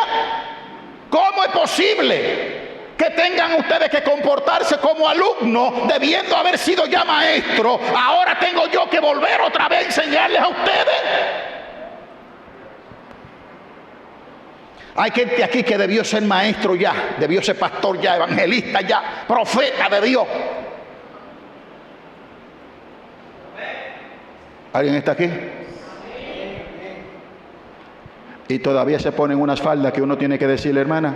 ¿Cómo es posible que tengan ustedes que comportarse como alumnos, debiendo haber sido ya maestros? Ahora tengo yo que volver otra vez a enseñarles a ustedes. Hay gente aquí que debió ser maestro ya, debió ser pastor ya, evangelista ya, profeta de Dios. ¿Alguien está aquí? Y todavía se ponen unas faldas que uno tiene que decirle: hermana,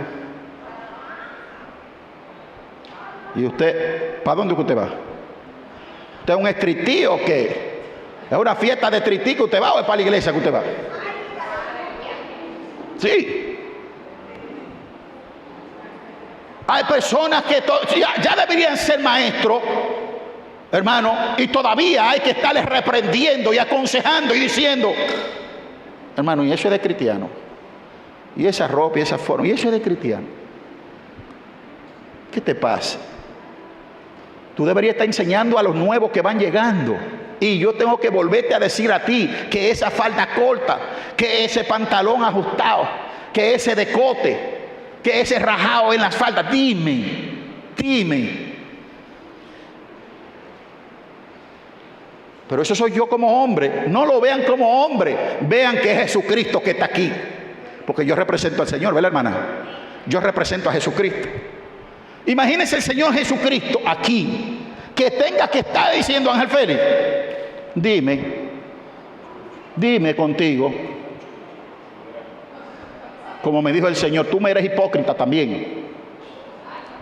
¿y usted, para dónde usted va? ¿Usted es un estrití o qué? ¿Es una fiesta de estrití que usted va o es para la iglesia que usted va? Sí. Hay personas que ya deberían ser maestros, hermano, y todavía hay que estarles reprendiendo y aconsejando y diciendo: Hermano, y eso es de cristiano. Y esa ropa y esa forma, y eso es de cristiano. ¿Qué te pasa? Tú deberías estar enseñando a los nuevos que van llegando. Y yo tengo que volverte a decir a ti que esa falda corta, que ese pantalón ajustado, que ese decote, que ese rajado en las faldas. Dime. Pero eso soy yo como hombre. No lo vean como hombre. Vean que es Jesucristo que está aquí. Porque yo represento al Señor, ¿verdad, hermana? Yo represento a Jesucristo. Imagínense el Señor Jesucristo aquí, que tenga que estar diciendo: Ángel Félix, dime contigo, como me dijo el Señor, tú me eres hipócrita también.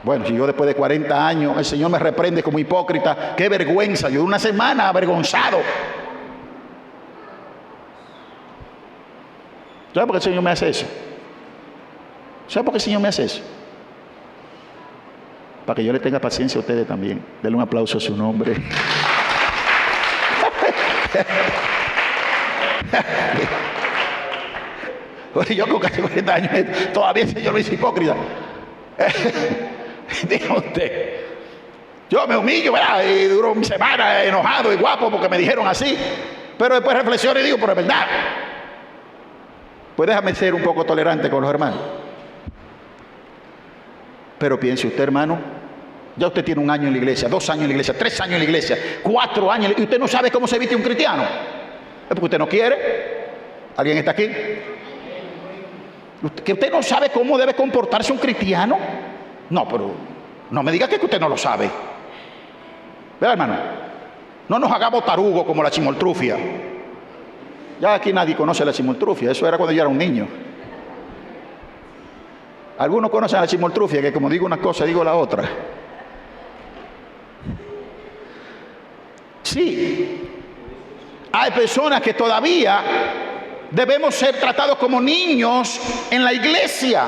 Bueno, si yo después de 40 años el Señor me reprende como hipócrita, qué vergüenza. Yo una semana avergonzado. ¿Sabe por qué el Señor me hace eso? ¿Sabe por qué el Señor me hace eso? Para que yo le tenga paciencia a ustedes también. Denle un aplauso a su nombre. Yo con casi 40 años todavía el Señor me dice hipócrita. Diga usted. Yo me humillo, ¿verdad? Y duro mi semana enojado y guapo porque me dijeron así. Pero después reflexiono y digo: pero es verdad. Pues déjame ser un poco tolerante con los hermanos. Pero piense usted, hermano, ya usted tiene 1 año en la iglesia, 2 años en la iglesia, 3 años en la iglesia, 4 años, y usted no sabe cómo se viste un cristiano. Es porque usted no quiere. ¿Alguien está aquí? ¿Que usted no sabe cómo debe comportarse un cristiano? No, pero no me diga que usted no lo sabe. ¿Verdad, hermano? No nos hagamos tarugos como la chimoltrufia. Ya aquí nadie conoce la chimoltrufia. Eso era cuando yo era un niño. Algunos conocen la chimoltrufia, que como digo una cosa, digo la otra. Sí, hay personas que todavía debemos ser tratados como niños en la iglesia,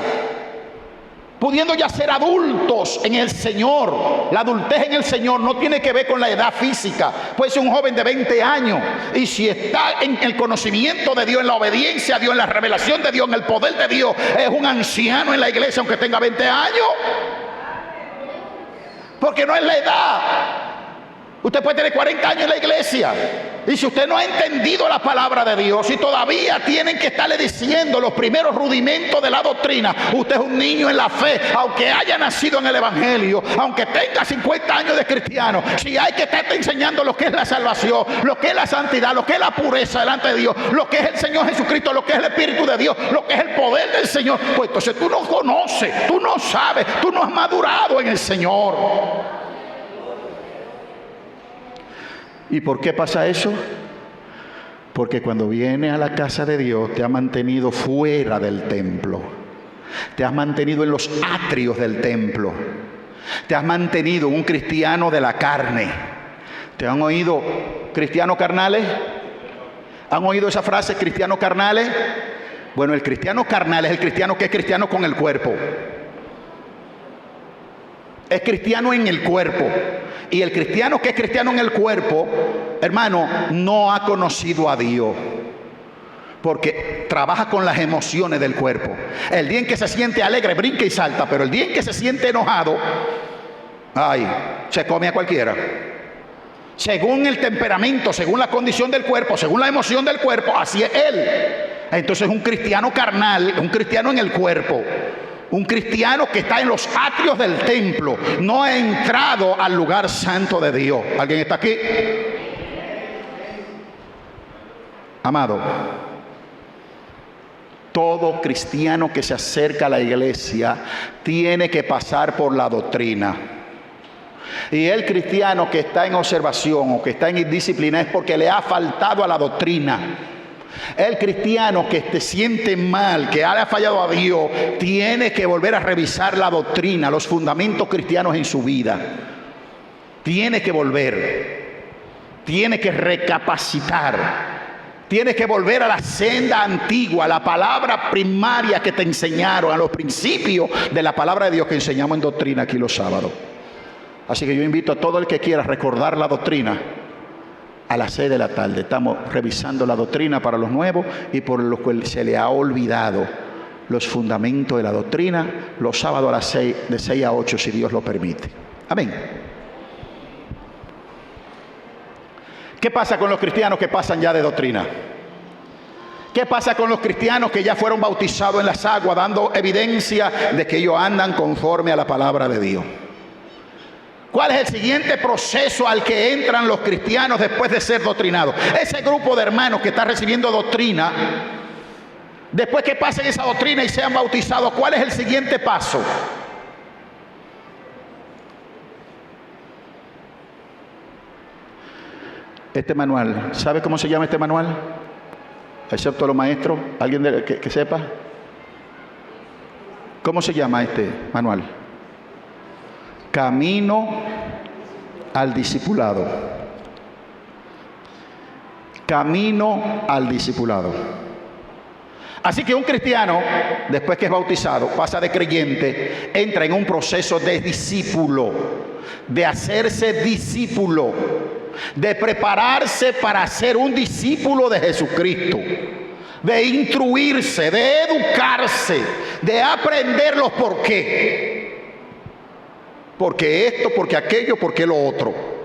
pudiendo ya ser adultos en el Señor. La adultez en el Señor no tiene que ver con la edad física. Puede ser un joven de 20 años y si está en el conocimiento de Dios, en la obediencia a Dios, en la revelación de Dios, en el poder de Dios, es un anciano en la iglesia aunque tenga 20 años. Porque no es la edad. Usted puede tener 40 años en la iglesia y si usted no ha entendido la palabra de Dios y todavía tienen que estarle diciendo los primeros rudimentos de la doctrina, usted es un niño en la fe, aunque haya nacido en el evangelio, aunque tenga 50 años de cristiano. Si hay que estarte enseñando lo que es la salvación, lo que es la santidad, lo que es la pureza delante de Dios, lo que es el Señor Jesucristo, lo que es el Espíritu de Dios, lo que es el poder del Señor, pues entonces tú no conoces, tú no sabes, tú no has madurado en el Señor. ¿Y por qué pasa eso? Porque cuando vienes a la casa de Dios te ha mantenido fuera del templo. Te has mantenido en los atrios del templo. Te has mantenido un cristiano de la carne. ¿Te han oído cristianos carnales? ¿Han oído esa frase, cristianos carnales? Bueno, el cristiano carnal es el cristiano que es cristiano con el cuerpo. Es cristiano en el cuerpo. Y el cristiano que es cristiano en el cuerpo, hermano, no ha conocido a Dios. Porque trabaja con las emociones del cuerpo. El día en que se siente alegre, brinca y salta. Pero el día en que se siente enojado, ay, se come a cualquiera. Según el temperamento, según la condición del cuerpo, según la emoción del cuerpo, así es él. Entonces un cristiano carnal, un cristiano en el cuerpo. Un cristiano que está en los atrios del templo, no ha entrado al lugar santo de Dios. ¿Alguien está aquí? Amado, todo cristiano que se acerca a la iglesia tiene que pasar por la doctrina. Y el cristiano que está en observación o que está en indisciplina es porque le ha faltado a la doctrina. El cristiano que se siente mal, que ha fallado a Dios, tiene que volver a revisar la doctrina, los fundamentos cristianos en su vida. Tiene que volver, tiene que recapacitar, tiene que volver a la senda antigua, a la palabra primaria que te enseñaron, a los principios de la palabra de Dios que enseñamos en doctrina aquí los sábados. Así que yo invito a todo el que quiera recordar la doctrina a las 6 de la tarde. Estamos revisando la doctrina para los nuevos y por los que se le ha olvidado los fundamentos de la doctrina, los sábados a las 6, de 6 a 8, si Dios lo permite. Amén. ¿Qué pasa con los cristianos que pasan ya de doctrina? ¿Qué pasa con los cristianos que ya fueron bautizados en las aguas, dando evidencia de que ellos andan conforme a la palabra de Dios? ¿Cuál es el siguiente proceso al que entran los cristianos después de ser doctrinados? Ese grupo de hermanos que está recibiendo doctrina, después que pasen esa doctrina y sean bautizados, ¿cuál es el siguiente paso? Este manual, ¿sabe cómo se llama este manual? Excepto los maestros, ¿alguien que sepa? ¿Cómo se llama este manual? Camino al discipulado. Camino al discipulado. Así que un cristiano, después que es bautizado, pasa de creyente, entra en un proceso de discípulo, de hacerse discípulo, de prepararse para ser un discípulo de Jesucristo, de instruirse, de educarse, de aprender los por qué. Porque esto, porque aquello, porque lo otro.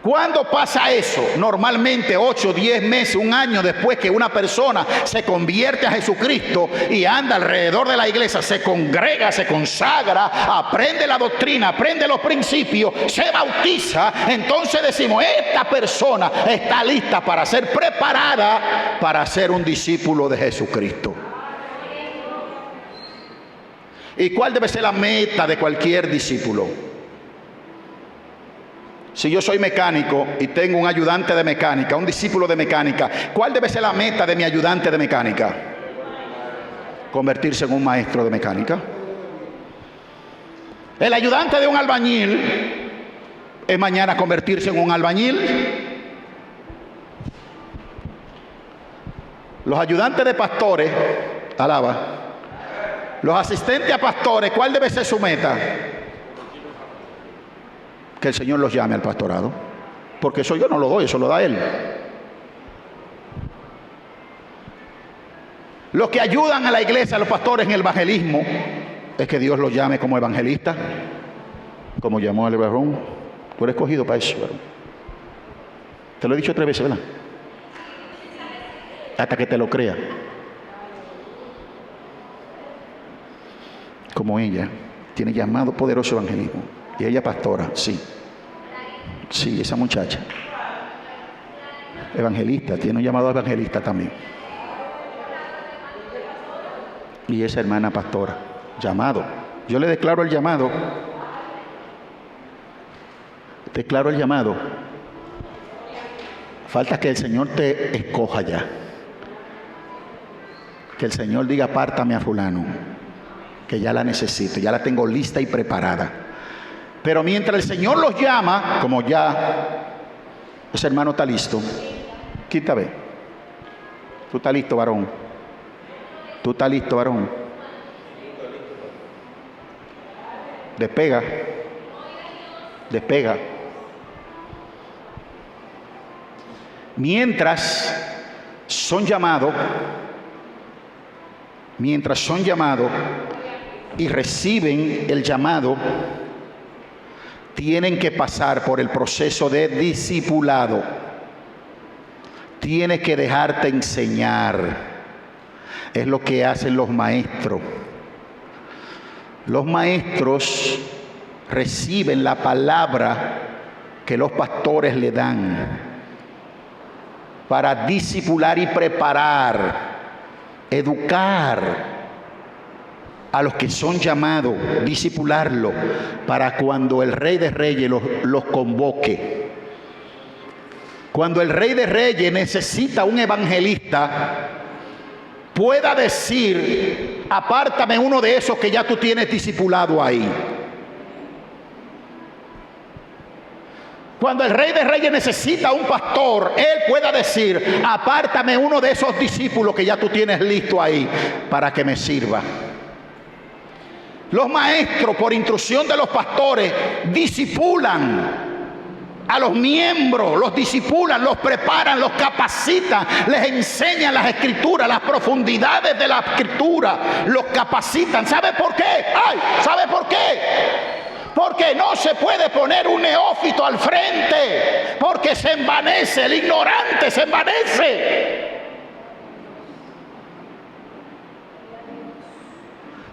¿Cuándo pasa eso? Normalmente 8, 10 meses, un año después que una persona se convierte a Jesucristo y anda alrededor de la iglesia, se congrega, se consagra, aprende la doctrina, aprende los principios, se bautiza. Entonces decimos, esta persona está lista para ser preparada para ser un discípulo de Jesucristo. ¿Y cuál debe ser la meta de cualquier discípulo? Si yo soy mecánico y tengo un ayudante de mecánica, un discípulo de mecánica, ¿cuál debe ser la meta de mi ayudante de mecánica? Convertirse en un maestro de mecánica. El ayudante de un albañil es mañana convertirse en un albañil. Los ayudantes de pastores, alaba, los asistentes a pastores, ¿cuál debe ser su meta? Que el Señor los llame al pastorado, porque eso yo no lo doy, eso lo da Él. Los que ayudan a la iglesia, a los pastores en el evangelismo, es que Dios los llame como evangelista, como llamó al varón. Tú eres escogido para eso, varón. Te lo he dicho 3 veces, ¿verdad? Hasta que te lo crea. Como ella tiene llamado poderoso evangelismo. Y ella pastora, sí. Sí, esa muchacha. Evangelista, tiene un llamado evangelista también. Y esa hermana pastora, llamado. Yo le declaro el llamado. Declaro el llamado. Falta que el Señor te escoja ya. Que el Señor diga, apártame a fulano, que ya la necesito, ya la tengo lista y preparada. Pero mientras el Señor los llama, como ya ese hermano está listo, quítame. Tú estás listo, varón. Tú estás listo, varón. Despega. Despega. Mientras son llamados y reciben el llamado, tienen que pasar por el proceso de discipulado. Tienes que dejarte enseñar. Es lo que hacen los maestros. Los maestros reciben la palabra que los pastores le dan para discipular y preparar, educar a los que son llamados, discipularlo, para cuando el Rey de Reyes los convoque. Cuando el Rey de Reyes necesita un evangelista, pueda decir, apártame uno de esos que ya tú tienes discipulado ahí. Cuando el Rey de Reyes necesita un pastor, él pueda decir, apártame uno de esos discípulos que ya tú tienes listo ahí para que me sirva. Los maestros, por instrucción de los pastores, discipulan A los miembros los disipulan, los preparan, los capacitan, les enseñan las escrituras, las profundidades de la escritura, los capacitan. ¿Sabe por qué? ¿Sabe por qué? Porque no se puede poner un neófito al frente, porque se envanece, el ignorante se envanece.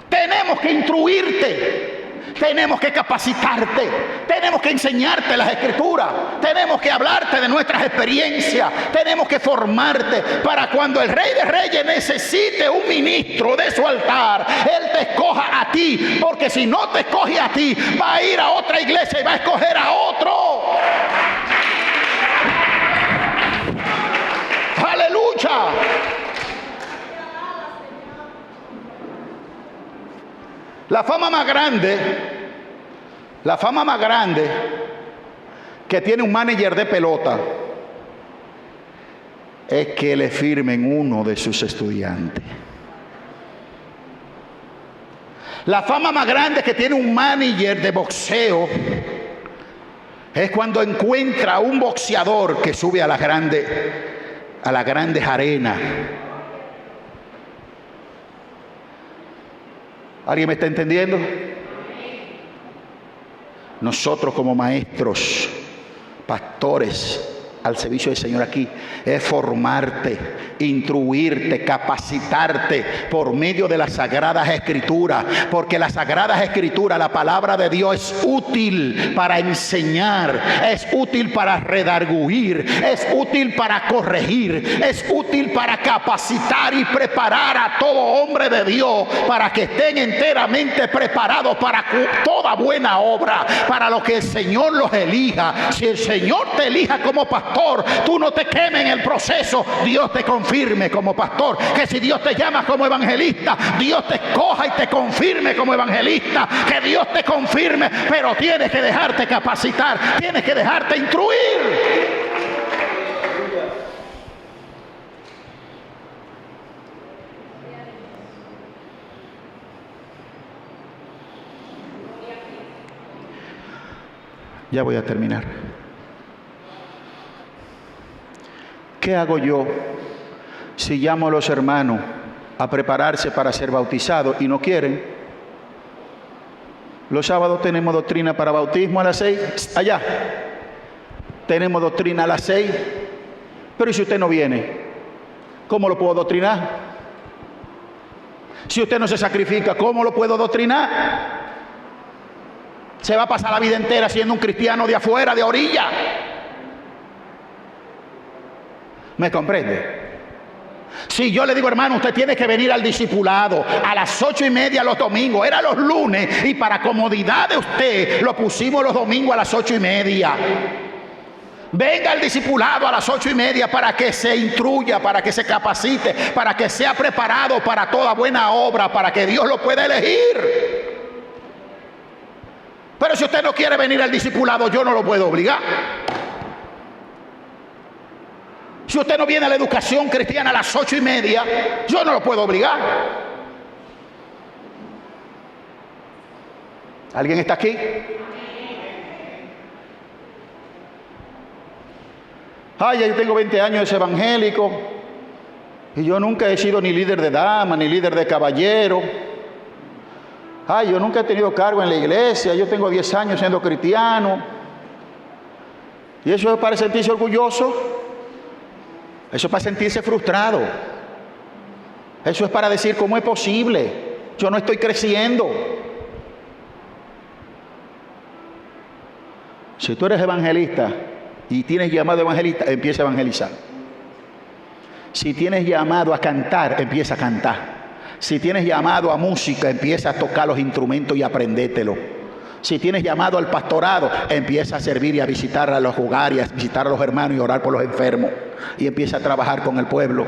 Tenemos que instruirte. Tenemos que capacitarte, tenemos que enseñarte las escrituras, tenemos que hablarte de nuestras experiencias, tenemos que formarte para cuando el Rey de Reyes necesite un ministro de su altar, Él te escoja a ti, porque si no te escoge a ti, va a ir a otra iglesia y va a escoger a otro. ¡Aleluya! La fama más grande que tiene un manager de pelota es que le firmen uno de sus estudiantes. La fama más grande que tiene un manager de boxeo es cuando encuentra a un boxeador que sube a las grandes arenas. ¿Alguien me está entendiendo? Nosotros como maestros, pastores al servicio del Señor aquí, es formarte, instruirte, capacitarte por medio de las Sagradas Escrituras, porque las Sagradas Escrituras, la palabra de Dios, es útil para enseñar, es útil para redarguir, es útil para corregir, es útil para capacitar y preparar a todo hombre de Dios para que estén enteramente preparados para toda buena obra, para lo que el Señor los elija. Si el Señor te elija como pastor, tú no te quemes en el proceso, Dios te confirme como pastor. Que si Dios te llama como evangelista, Dios te escoja y te confirme como evangelista. Que Dios te confirme, pero tienes que dejarte capacitar, tienes que dejarte instruir. Ya voy a terminar. ¿Qué hago yo si llamo a los hermanos a prepararse para ser bautizados y no quieren? Los sábados tenemos doctrina para bautismo a las 6. Allá tenemos doctrina a las 6. Pero ¿y si usted no viene? ¿Cómo lo puedo doctrinar? Si usted no se sacrifica, ¿cómo lo puedo doctrinar? Se va a pasar la vida entera siendo un cristiano de afuera, de orilla. ¿Me comprende? Si yo le digo, hermano, usted tiene que venir al discipulado a las 8:30 los domingos, era los lunes, y para comodidad de usted lo pusimos los domingos a las 8:30. Venga al discipulado a las 8:30 para que se instruya, para que se capacite, para que sea preparado para toda buena obra, para que Dios lo pueda elegir. Pero si usted no quiere venir al discipulado, yo no lo puedo obligar. Si usted no viene a la educación cristiana a las 8:30, yo no lo puedo obligar. ¿Alguien está aquí? Ay, yo tengo 20 años de ser evangélico y yo nunca he sido ni líder de dama, ni líder de caballero. Ay, yo nunca he tenido cargo en la iglesia, yo tengo 10 años siendo cristiano. ¿Y eso es para sentirse orgulloso? Eso es para sentirse frustrado. Eso es para decir, ¿cómo es posible? Yo no estoy creciendo. Si tú eres evangelista y tienes llamado a evangelista, empieza a evangelizar. Si tienes llamado a cantar, empieza a cantar. Si tienes llamado a música, empieza a tocar los instrumentos y aprendértelo. Si tienes llamado al pastorado, empieza a servir y a visitar a los hogares, a visitar a los hermanos y orar por los enfermos. Y empieza a trabajar con el pueblo.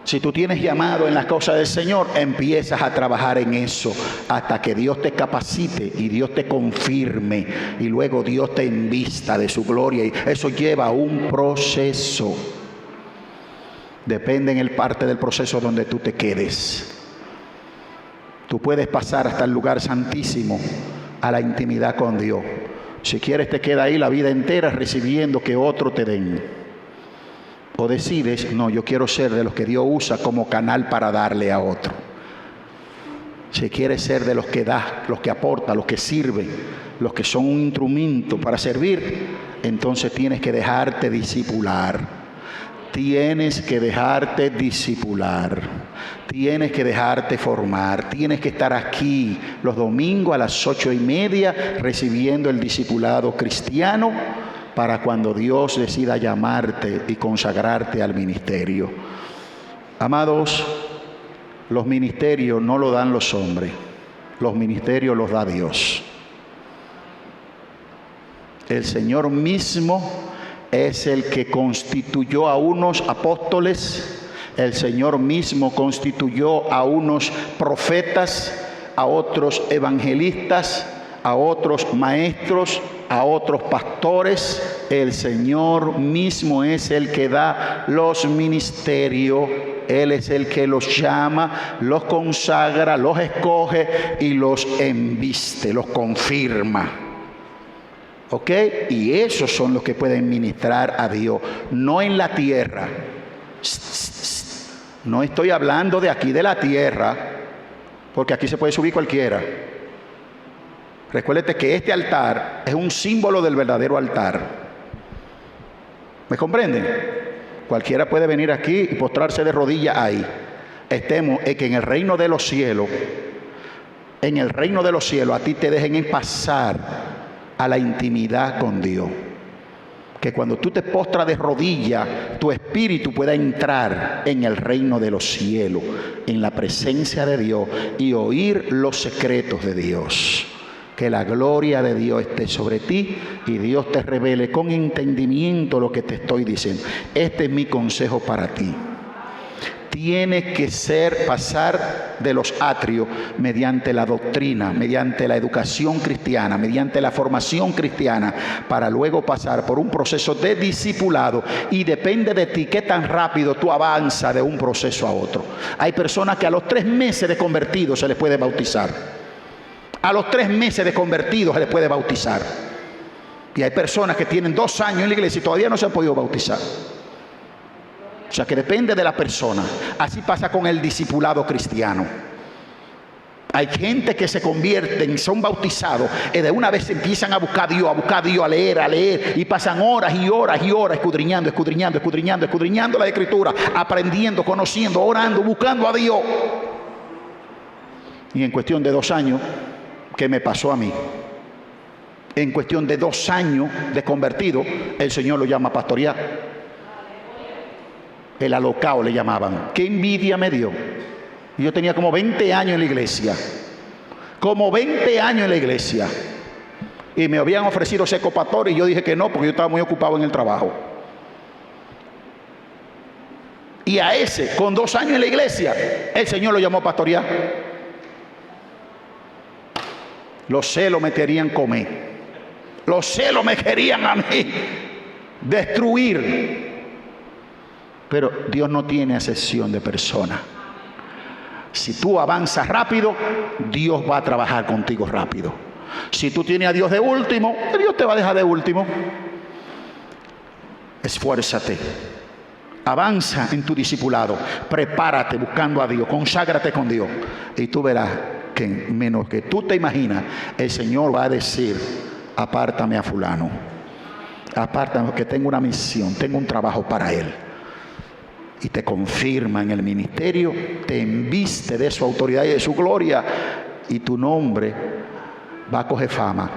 Si tú tienes llamado en las cosas del Señor, empiezas a trabajar en eso hasta que Dios te capacite y Dios te confirme y luego Dios te invista de su gloria. Y eso lleva un proceso. Depende en el parte del proceso donde tú te quedes. Tú puedes pasar hasta el lugar santísimo, a la intimidad con Dios, Si quieres te queda ahí la vida entera recibiendo que otro te den. O decides, no, yo quiero ser de los que Dios usa como canal para darle a otro. Si quieres ser de los que da, los que aporta, los que sirven, los que son un instrumento para servir, entonces tienes que dejarte discipular. Tienes que dejarte discipular, tienes que dejarte formar, tienes que estar aquí los domingos a las 8:30 recibiendo el discipulado cristiano para cuando Dios decida llamarte y consagrarte al ministerio. Amados, los ministerios no lo dan los hombres, los ministerios los da Dios. El Señor mismo es el que constituyó a unos apóstoles, el Señor mismo constituyó a unos profetas, a otros evangelistas, a otros maestros, a otros pastores. El Señor mismo es el que da los ministerios. Él es el que los llama, los consagra, los escoge y los embiste, los confirma. ¿Ok? Y esos son los que pueden ministrar a Dios, no en la tierra. No estoy hablando de aquí de la tierra, porque aquí se puede subir cualquiera. Recuérdate que este altar es un símbolo del verdadero altar. ¿Me comprenden? Cualquiera puede venir aquí y postrarse de rodillas ahí. Estemos que en el reino de los cielos, a ti te dejen pasar a la intimidad con Dios. Que cuando tú te postras de rodillas, tu espíritu pueda entrar en el reino de los cielos, en la presencia de Dios y oír los secretos de Dios. Que la gloria de Dios esté sobre ti y Dios te revele con entendimiento lo que te estoy diciendo. Este es mi consejo para ti. Tiene que pasar de los atrios mediante la doctrina, mediante la educación cristiana, mediante la formación cristiana, para luego pasar por un proceso de discipulado. Y depende de ti qué tan rápido tú avanzas de un proceso a otro. Hay personas que a los 3 meses de convertidos se les puede bautizar. A los 3 meses de convertidos se les puede bautizar. Y hay personas que tienen 2 años en la iglesia y todavía no se han podido bautizar. O sea que depende de la persona. Así pasa con el discipulado cristiano. Hay gente que se convierten, son bautizados y de una vez empiezan a buscar a Dios, a leer y pasan horas y horas y horas escudriñando la Escritura, aprendiendo, conociendo, orando, buscando a Dios. Y en cuestión de 2 años, ¿qué me pasó a mí? En cuestión de 2 años de convertido, el Señor lo llama a pastorear. El alocao le llamaban. Qué envidia me dio. Yo tenía como 20 años en la iglesia. Como 20 años en la iglesia. Y me habían ofrecido ser copastor y yo dije que no, porque yo estaba muy ocupado en el trabajo. Y a ese, con 2 años en la iglesia, el Señor lo llamó a pastorear. Los celos me querían comer. Los celos me querían a mí destruir. Pero Dios no tiene acepción de personas. Si tú avanzas rápido, Dios va a trabajar contigo rápido. Si tú tienes a Dios de último, Dios te va a dejar de último. Esfuérzate. Avanza en tu discipulado. Prepárate buscando a Dios. Conságrate con Dios. Y tú verás que menos que tú te imaginas, el Señor va a decir: apártame a fulano. Apártame, que tengo una misión, tengo un trabajo para él. Y te confirma en el ministerio, te embiste de su autoridad y de su gloria, y tu nombre va a coger fama.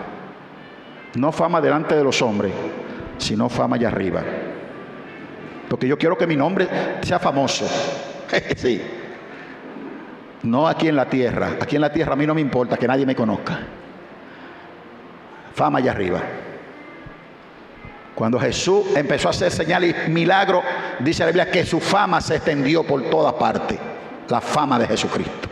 No fama delante de los hombres, sino fama allá arriba. Porque yo quiero que mi nombre sea famoso. Sí. No aquí en la tierra. Aquí en la tierra a mí no me importa que nadie me conozca. Fama allá arriba. Cuando Jesús empezó a hacer señales y milagros, dice la Biblia que su fama se extendió por todas partes. La fama de Jesucristo.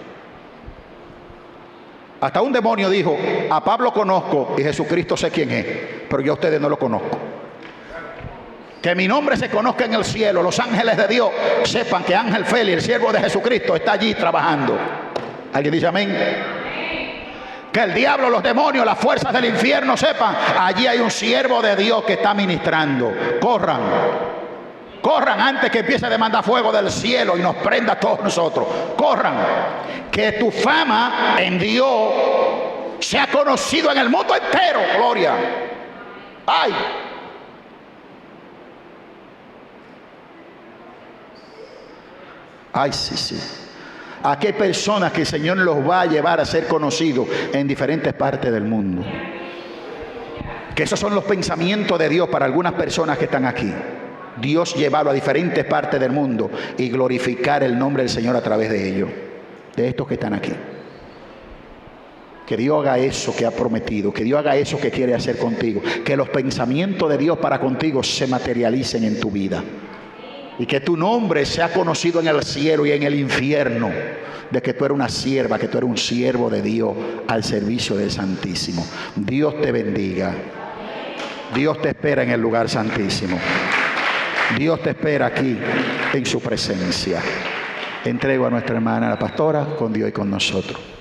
Hasta un demonio dijo: a Pablo conozco y Jesucristo sé quién es, pero yo a ustedes no lo conozco. Que mi nombre se conozca en el cielo, los ángeles de Dios sepan que Ángel Félix, el siervo de Jesucristo, está allí trabajando. ¿Alguien dice amén? Que el diablo, los demonios, las fuerzas del infierno sepan, allí hay un siervo de Dios que está ministrando. Corran, corran antes que empiece a demandar fuego del cielo y nos prenda a todos nosotros. Corran, que tu fama en Dios sea conocido en el mundo entero. Gloria. Ay. Ay, sí, sí. Aquí hay personas que el Señor los va a llevar a ser conocidos en diferentes partes del mundo. Que esos son los pensamientos de Dios para algunas personas que están aquí. Dios llevarlo a diferentes partes del mundo y glorificar el nombre del Señor a través de ellos, de estos que están aquí. Que Dios haga eso que ha prometido, que Dios haga eso que quiere hacer contigo, que los pensamientos de Dios para contigo se materialicen en tu vida. Y que tu nombre sea conocido en el cielo y en el infierno, de que tú eres una sierva, que tú eres un siervo de Dios al servicio del Santísimo. Dios te bendiga. Dios te espera en el lugar santísimo. Dios te espera aquí en su presencia. Entrego a nuestra hermana la pastora con Dios y con nosotros.